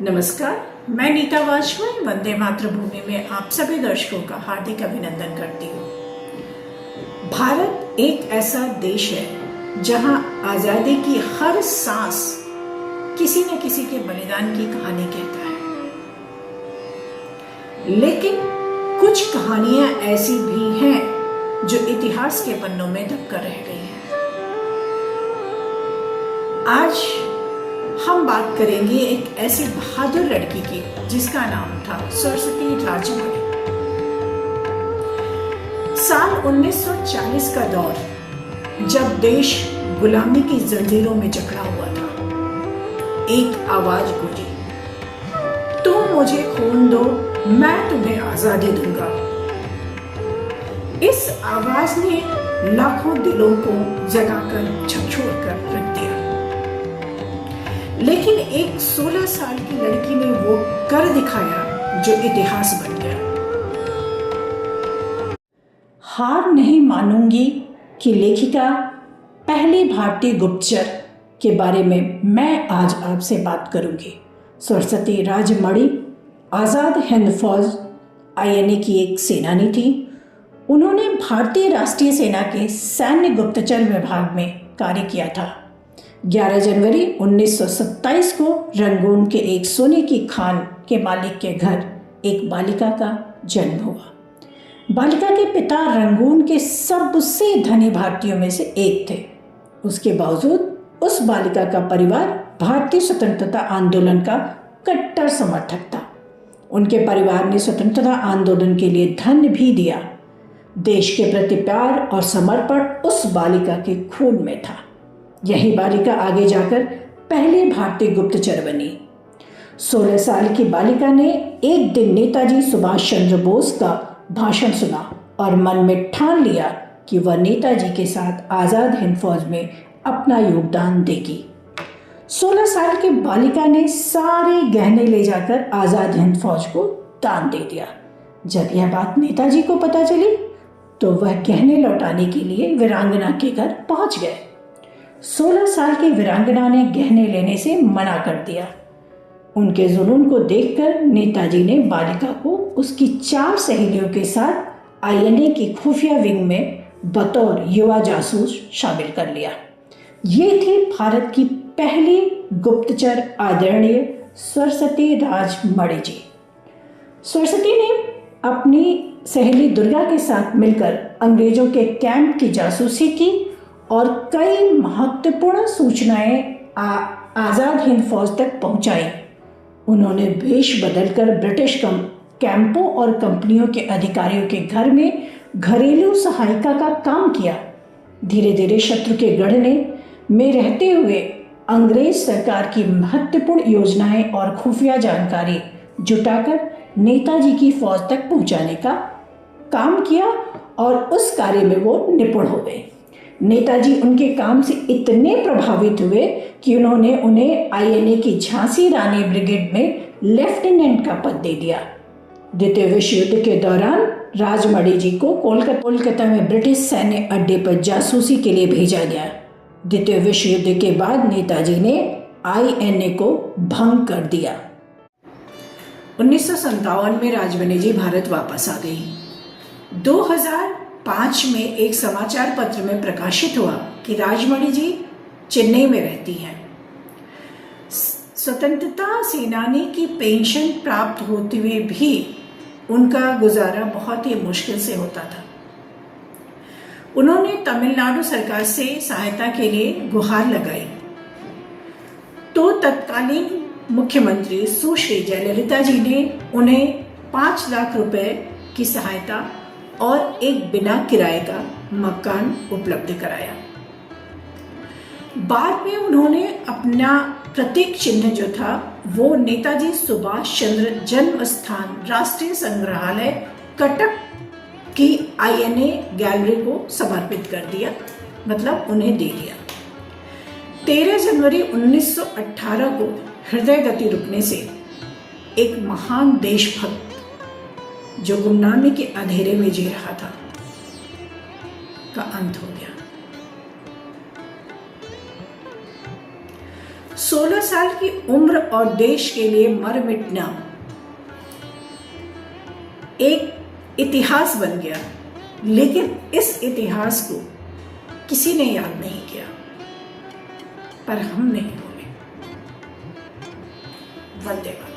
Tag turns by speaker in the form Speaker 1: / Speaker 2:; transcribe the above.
Speaker 1: नमस्कार, मैं नीता वाजपेयी वंदे मातृभूमि में आप सभी दर्शकों का हार्दिक अभिनंदन करती हूँ। भारत एक ऐसा देश है जहाँ आजादी की हर सांस किसी न किसी के बलिदान की कहानी कहता है, लेकिन कुछ कहानियां ऐसी भी हैं जो इतिहास के पन्नों में दबकर रह गई हैं। आज हम बात करेंगे एक ऐसी बहादुर लड़की की जिसका नाम था सरस्वती राजमणि। साल 1940 का दौर, जब देश गुलामी की जंजीरों में जकड़ा हुआ था, एक आवाज गूंजी, तुम मुझे खून दो, मैं तुम्हें आजादी दूंगा। इस आवाज ने लाखों दिलों को जगाकर झकझोर कर रख दिया। लेकिन एक 16 साल की लड़की ने वो कर दिखाया जो इतिहास बन गया। हार नहीं मानूंगी कि लेखिका पहली भारतीय गुप्तचर के बारे में मैं आज आपसे बात करूंगी। सरस्वती राजमणि आज़ाद हिंद फौज INA की एक सेनानी थी। उन्होंने भारतीय राष्ट्रीय सेना के सैन्य गुप्तचर विभाग में कार्य किया था। 11 जनवरी 1927 को रंगून के एक सोने की खान के मालिक के घर एक बालिका का जन्म हुआ। बालिका के पिता रंगून के सबसे धनी भारतीयों में से एक थे। उसके बावजूद उस बालिका का परिवार भारतीय स्वतंत्रता आंदोलन का कट्टर समर्थक था। उनके परिवार ने स्वतंत्रता आंदोलन के लिए धन भी दिया। देश के प्रति प्यार और समर्पण उस बालिका के खून में था। यही बालिका आगे जाकर पहली भारतीय गुप्तचर बनी। 16 साल की बालिका ने एक दिन नेताजी सुभाष चंद्र बोस का भाषण सुना और मन में ठान लिया कि वह नेताजी के साथ आज़ाद हिंद फौज में अपना योगदान देगी। 16 साल की बालिका ने सारे गहने ले जाकर आज़ाद हिंद फौज को दान दे दिया। जब यह बात नेताजी को पता चली तो वह गहने लौटाने के लिए वीरांगना के घर पहुंच गए। 16 साल की वीरांगना ने गहने लेने से मना कर दिया। उनके जुनून को देखकर नेताजी ने बालिका को उसकी 4 सहेलियों के साथ INA की खुफिया विंग में बतौर युवा जासूस शामिल कर लिया। ये थी भारत की पहली गुप्तचर आदरणीय सरस्वती राजमणि जी। सरस्वती ने अपनी सहेली दुर्गा के साथ मिलकर अंग्रेजों के कैंप की जासूसी की और कई महत्वपूर्ण सूचनाएं आज़ाद हिंद फौज तक पहुंचाई। उन्होंने वेश बदलकर ब्रिटिश कैंपों और कंपनियों के अधिकारियों के घर में घरेलू सहायिका का काम किया। धीरे धीरे शत्रु के गढ़ने में रहते हुए अंग्रेज सरकार की महत्वपूर्ण योजनाएं और खुफिया जानकारी जुटाकर नेताजी की फौज तक पहुंचाने का काम किया और उस कार्य में वो निपुण हो गए। नेताजी उनके काम से इतने प्रभावित हुए कि उन्होंने उन्हें INA की झांसी रानी ब्रिगेड में लेफ्टिनेंट का पद दे दिया। द्वितीय विश्व युद्ध के दौरान राजमणि जी को कोलकाता में ब्रिटिश सैन्य अड्डे पर जासूसी के लिए भेजा गया। द्वितीय विश्व युद्ध के बाद नेताजी ने INA को भंग कर दिया। 1957 में राजमणि जी भारत वापस आ गई। 2005 में एक समाचार पत्र में प्रकाशित हुआ कि राजमणि जी चेन्नई में रहती हैं। स्वतंत्रता सेनानी की पेंशन प्राप्त होते हुए भी उनका गुजारा बहुत ही मुश्किल से होता था। उन्होंने तमिलनाडु सरकार से सहायता के लिए गुहार लगाई तो तत्कालीन मुख्यमंत्री सुश्री जयललिता जी ने उन्हें 5 लाख रुपए की सहायता और एक बिना किराए का मकान उपलब्ध कराया। बाद में उन्होंने अपना प्रतीक चिन्ह जो था वो नेताजी सुभाष चंद्र जन्म स्थान राष्ट्रीय संग्रहालय कटक की INA गैलरी को समर्पित कर दिया, मतलब उन्हें दे दिया। 13 जनवरी 1918 को हृदय गति रुकने से एक महान देशभक्त जो गुमनामी के अंधेरे में जी रहा था का अंत हो गया। 16 साल की उम्र और देश के लिए मर मिटना एक इतिहास बन गया, लेकिन इस इतिहास को किसी ने याद नहीं किया, पर हम नहीं भूले। वंदे मातरम।